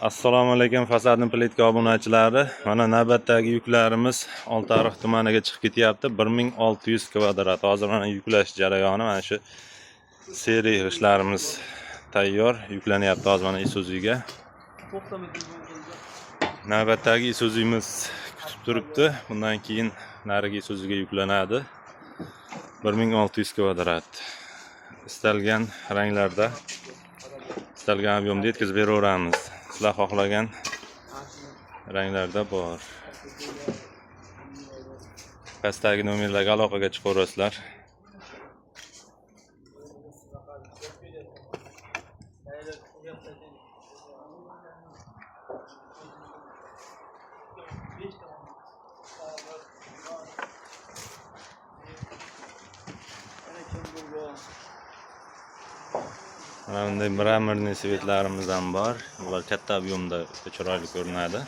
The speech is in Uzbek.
Assalomu alaykum Fasadni Plitka obunachilari. Mana navbatdagi yuklarimiz Oltiariq tumaniga chiqib ketyapti. 1600 kvadrat. Hozir mana yuklash jarayoni, mana shu seriya ishlarimiz tayyor, yuklanyapti hozir mana Isuzuga. Navbatdagi Isuzumiz kutib turibdi. Bundan keyin narigi Isuzuga yuklanadi. 1600 kvadrat. Istalgan ranglarda, istalgan ob'yomda yetkazib beraveramiz. Sizlar xohlagan ranglarda bor. Pastdagi nomerlarga aloqaga chiqaverasizlar. Mana bunday mramorniy svetlarimiz ham bor. Ular katta ob'yomda chiroyli ko'rinadi.